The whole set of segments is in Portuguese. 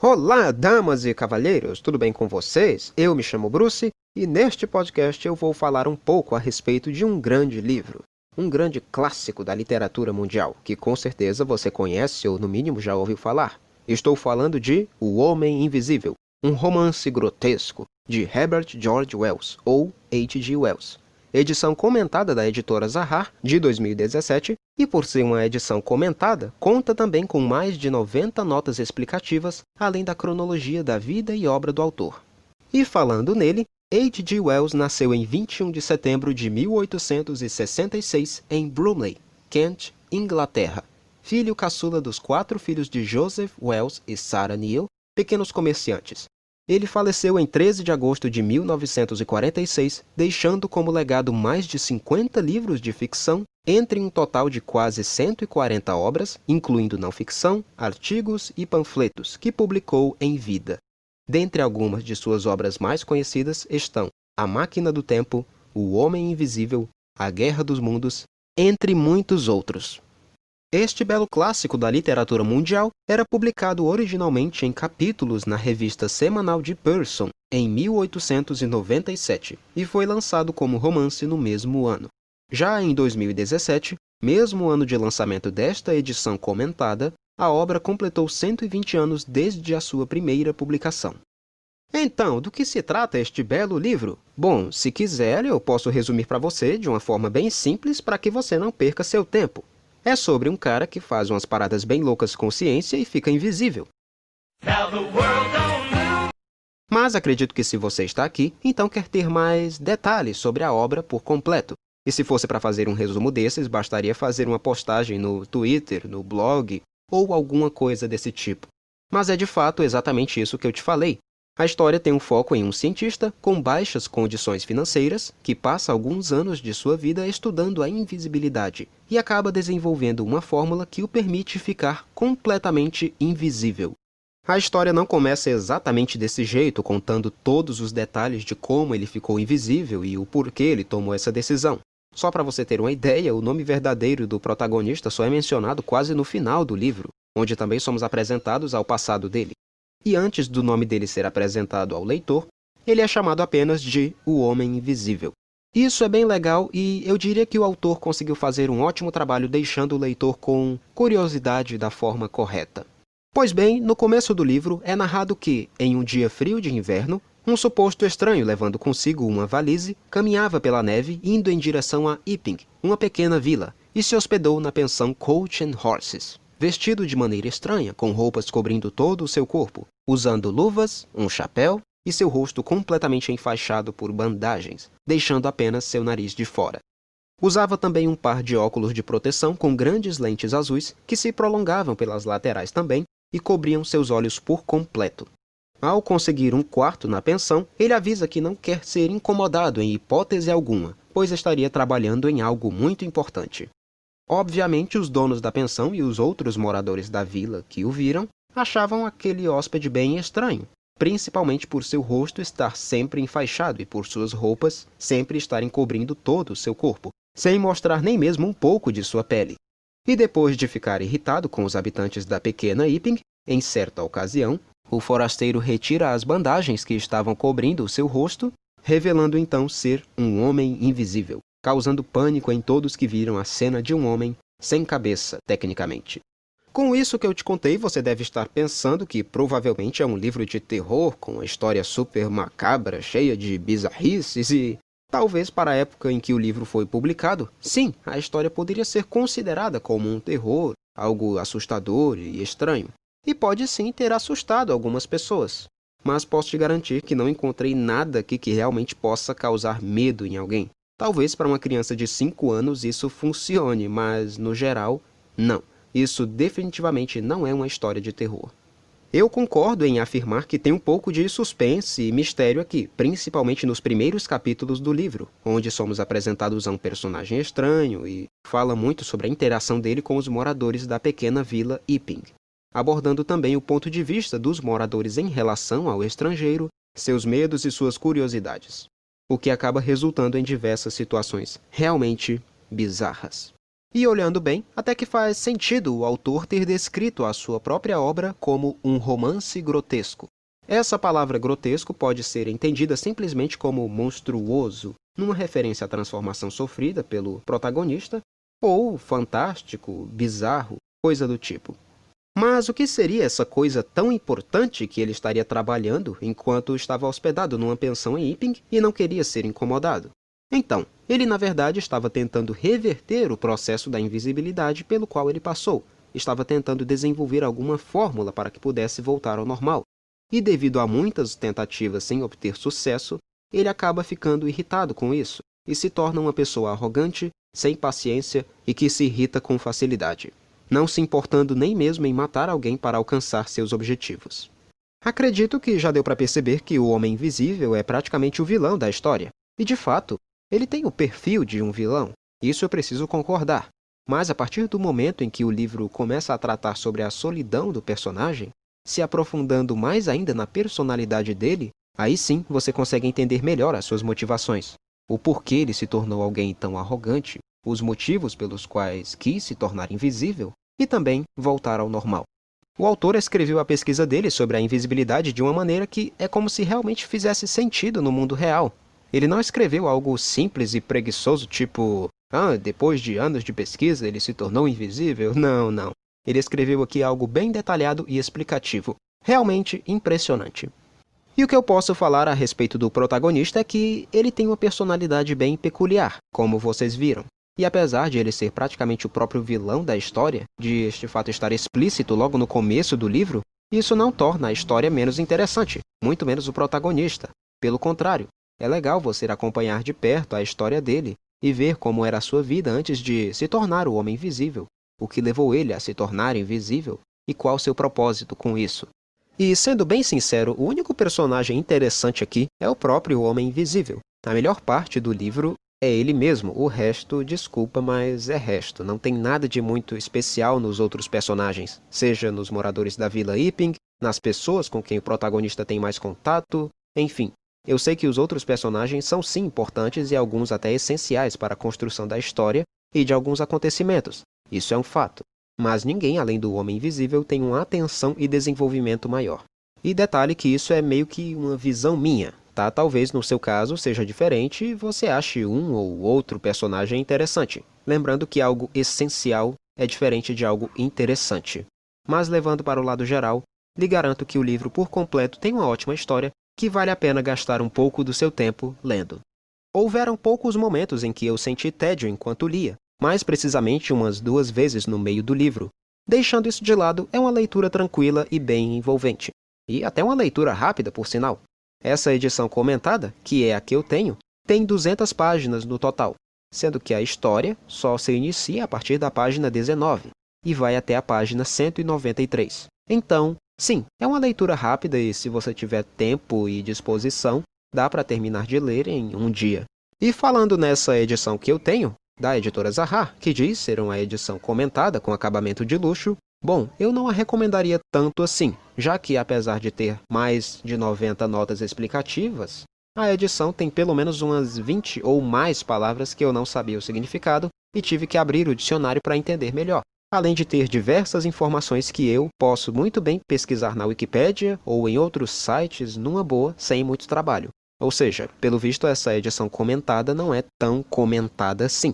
Olá, damas e cavalheiros, tudo bem com vocês? Eu me chamo Bruce e neste podcast eu vou falar um pouco a respeito de um grande livro, um grande clássico da literatura mundial, que com certeza você conhece ou no mínimo já ouviu falar. Estou falando de O Homem Invisível, um romance grotesco de Herbert George Wells, ou H.G. Wells. Edição comentada da editora Zahar, de 2017, e por ser uma edição comentada, conta também com mais de 90 notas explicativas, além da cronologia da vida e obra do autor. E falando nele, H.G. Wells nasceu em 21 de setembro de 1866 em Bromley, Kent, Inglaterra. Filho caçula dos 4 filhos de Joseph Wells e Sarah Neale, pequenos comerciantes. Ele faleceu em 13 de agosto de 1946, deixando como legado mais de 50 livros de ficção, entre um total de quase 140 obras, incluindo não ficção, artigos e panfletos, que publicou em vida. Dentre algumas de suas obras mais conhecidas estão A Máquina do Tempo, O Homem Invisível, A Guerra dos Mundos, entre muitos outros. Este belo clássico da literatura mundial era publicado originalmente em capítulos na revista semanal de Pearson, em 1897, e foi lançado como romance no mesmo ano. Já em 2017, mesmo ano de lançamento desta edição comentada, a obra completou 120 anos desde a sua primeira publicação. Então, do que se trata este belo livro? Bom, se quiser, eu posso resumir para você de uma forma bem simples para que você não perca seu tempo. É sobre um cara que faz umas paradas bem loucas com ciência e fica invisível. Mas acredito que se você está aqui, então quer ter mais detalhes sobre a obra por completo. E se fosse para fazer um resumo desses, bastaria fazer uma postagem no Twitter, no blog, ou alguma coisa desse tipo. Mas é de fato exatamente isso que eu te falei. A história tem um foco em um cientista com baixas condições financeiras que passa alguns anos de sua vida estudando a invisibilidade e acaba desenvolvendo uma fórmula que o permite ficar completamente invisível. A história não começa exatamente desse jeito, contando todos os detalhes de como ele ficou invisível e o porquê ele tomou essa decisão. Só para você ter uma ideia, o nome verdadeiro do protagonista só é mencionado quase no final do livro, onde também somos apresentados ao passado dele. E antes do nome dele ser apresentado ao leitor, ele é chamado apenas de O Homem Invisível. Isso é bem legal e eu diria que o autor conseguiu fazer um ótimo trabalho deixando o leitor com curiosidade da forma correta. Pois bem, no começo do livro é narrado que, em um dia frio de inverno, um suposto estranho levando consigo uma valise caminhava pela neve indo em direção a Epping, uma pequena vila, e se hospedou na pensão Coach and Horses. Vestido de maneira estranha, com roupas cobrindo todo o seu corpo, usando luvas, um chapéu e seu rosto completamente enfaixado por bandagens, deixando apenas seu nariz de fora. Usava também um par de óculos de proteção com grandes lentes azuis que se prolongavam pelas laterais também e cobriam seus olhos por completo. Ao conseguir um quarto na pensão, ele avisa que não quer ser incomodado em hipótese alguma, pois estaria trabalhando em algo muito importante. Obviamente, os donos da pensão e os outros moradores da vila que o viram achavam aquele hóspede bem estranho, principalmente por seu rosto estar sempre enfaixado e por suas roupas sempre estarem cobrindo todo o seu corpo, sem mostrar nem mesmo um pouco de sua pele. E depois de ficar irritado com os habitantes da pequena Epping, em certa ocasião, o forasteiro retira as bandagens que estavam cobrindo o seu rosto, revelando então ser um homem invisível, causando pânico em todos que viram a cena de um homem sem cabeça, tecnicamente. Com isso que eu te contei, você deve estar pensando que provavelmente é um livro de terror com uma história super macabra, cheia de bizarrices e, talvez para a época em que o livro foi publicado, sim, a história poderia ser considerada como um terror, algo assustador e estranho. E pode sim ter assustado algumas pessoas. Mas posso te garantir que não encontrei nada aqui que realmente possa causar medo em alguém. Talvez para uma criança de 5 anos isso funcione, mas no geral, não. Isso definitivamente não é uma história de terror. Eu concordo em afirmar que tem um pouco de suspense e mistério aqui, principalmente nos primeiros capítulos do livro, onde somos apresentados a um personagem estranho e fala muito sobre a interação dele com os moradores da pequena vila Epping, abordando também o ponto de vista dos moradores em relação ao estrangeiro, seus medos e suas curiosidades, o que acaba resultando em diversas situações realmente bizarras. E olhando bem, até que faz sentido o autor ter descrito a sua própria obra como um romance grotesco. Essa palavra grotesco pode ser entendida simplesmente como monstruoso, numa referência à transformação sofrida pelo protagonista, ou fantástico, bizarro, coisa do tipo. Mas o que seria essa coisa tão importante que ele estaria trabalhando enquanto estava hospedado numa pensão em Iping e não queria ser incomodado? Então, ele na verdade estava tentando reverter o processo da invisibilidade pelo qual ele passou, estava tentando desenvolver alguma fórmula para que pudesse voltar ao normal. E devido a muitas tentativas sem obter sucesso, ele acaba ficando irritado com isso e se torna uma pessoa arrogante, sem paciência e que se irrita com facilidade, não se importando nem mesmo em matar alguém para alcançar seus objetivos. Acredito que já deu para perceber que o Homem Invisível é praticamente o vilão da história. E de fato, ele tem o perfil de um vilão, isso eu preciso concordar. Mas a partir do momento em que o livro começa a tratar sobre a solidão do personagem, se aprofundando mais ainda na personalidade dele, aí sim você consegue entender melhor as suas motivações. O porquê ele se tornou alguém tão arrogante, os motivos pelos quais quis se tornar invisível e também voltar ao normal. O autor escreveu a pesquisa dele sobre a invisibilidade de uma maneira que é como se realmente fizesse sentido no mundo real. Ele não escreveu algo simples e preguiçoso, tipo, depois de anos de pesquisa ele se tornou invisível. Não. Ele escreveu aqui algo bem detalhado e explicativo. Realmente impressionante. E o que eu posso falar a respeito do protagonista é que ele tem uma personalidade bem peculiar, como vocês viram. E apesar de ele ser praticamente o próprio vilão da história, de este fato estar explícito logo no começo do livro, isso não torna a história menos interessante, muito menos o protagonista. Pelo contrário, é legal você acompanhar de perto a história dele e ver como era a sua vida antes de se tornar o Homem Invisível, o que levou ele a se tornar invisível e qual seu propósito com isso. E, sendo bem sincero, o único personagem interessante aqui é o próprio Homem Invisível. A melhor parte do livro é ele mesmo, o resto, desculpa, mas é resto. Não tem nada de muito especial nos outros personagens, seja nos moradores da Vila Iping, nas pessoas com quem o protagonista tem mais contato, enfim. Eu sei que os outros personagens são sim importantes e alguns até essenciais para a construção da história e de alguns acontecimentos. Isso é um fato. Mas ninguém além do Homem Invisível tem uma atenção e desenvolvimento maior. E detalhe que isso é meio que uma visão minha, tá? Talvez no seu caso seja diferente e você ache um ou outro personagem interessante. Lembrando que algo essencial é diferente de algo interessante. Mas levando para o lado geral, lhe garanto que o livro por completo tem uma ótima história que vale a pena gastar um pouco do seu tempo lendo. Houveram poucos momentos em que eu senti tédio enquanto lia, mais precisamente umas 2 vezes no meio do livro. Deixando isso de lado, é uma leitura tranquila e bem envolvente. E até uma leitura rápida, por sinal. Essa edição comentada, que é a que eu tenho, tem 200 páginas no total, sendo que a história só se inicia a partir da página 19 e vai até a página 193. Então, sim, é uma leitura rápida e se você tiver tempo e disposição, dá para terminar de ler em um dia. E falando nessa edição que eu tenho, da editora Zahar, que diz ser uma edição comentada com acabamento de luxo, bom, eu não a recomendaria tanto assim, já que apesar de ter mais de 90 notas explicativas, a edição tem pelo menos umas 20 ou mais palavras que eu não sabia o significado e tive que abrir o dicionário para entender melhor, além de ter diversas informações que eu posso muito bem pesquisar na Wikipédia ou em outros sites numa boa, sem muito trabalho. Ou seja, pelo visto essa edição comentada não é tão comentada assim.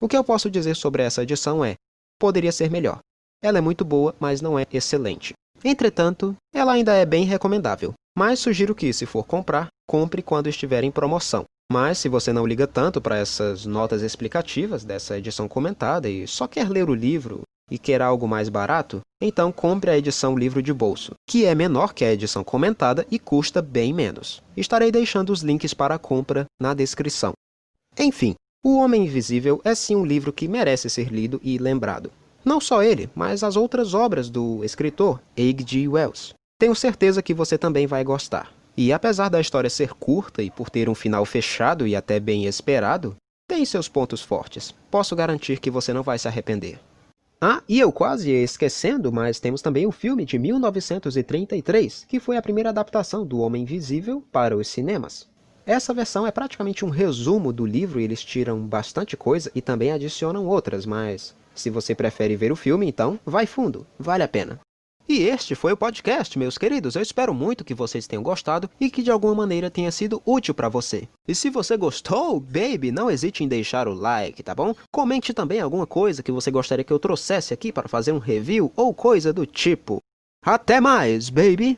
O que eu posso dizer sobre essa edição é, poderia ser melhor. Ela é muito boa, mas não é excelente. Entretanto, ela ainda é bem recomendável, mas sugiro que, se for comprar, compre quando estiver em promoção. Mas se você não liga tanto para essas notas explicativas dessa edição comentada e só quer ler o livro e quer algo mais barato, então compre a edição livro de bolso, que é menor que a edição comentada e custa bem menos. Estarei deixando os links para a compra na descrição. Enfim, O Homem Invisível é sim um livro que merece ser lido e lembrado. Não só ele, mas as outras obras do escritor H.G. Wells. Tenho certeza que você também vai gostar. E apesar da história ser curta e por ter um final fechado e até bem esperado, tem seus pontos fortes. Posso garantir que você não vai se arrepender. Ah, e eu quase ia esquecendo, mas temos também o filme de 1933, que foi a primeira adaptação do Homem Invisível para os cinemas. Essa versão é praticamente um resumo do livro e eles tiram bastante coisa e também adicionam outras, mas Se você prefere ver o filme, então vai fundo, vale a pena. E este foi o podcast, meus queridos. Eu espero muito que vocês tenham gostado e que de alguma maneira tenha sido útil para você. E se você gostou, baby, não hesite em deixar o like, tá bom? Comente também alguma coisa que você gostaria que eu trouxesse aqui para fazer um review ou coisa do tipo. Até mais, baby!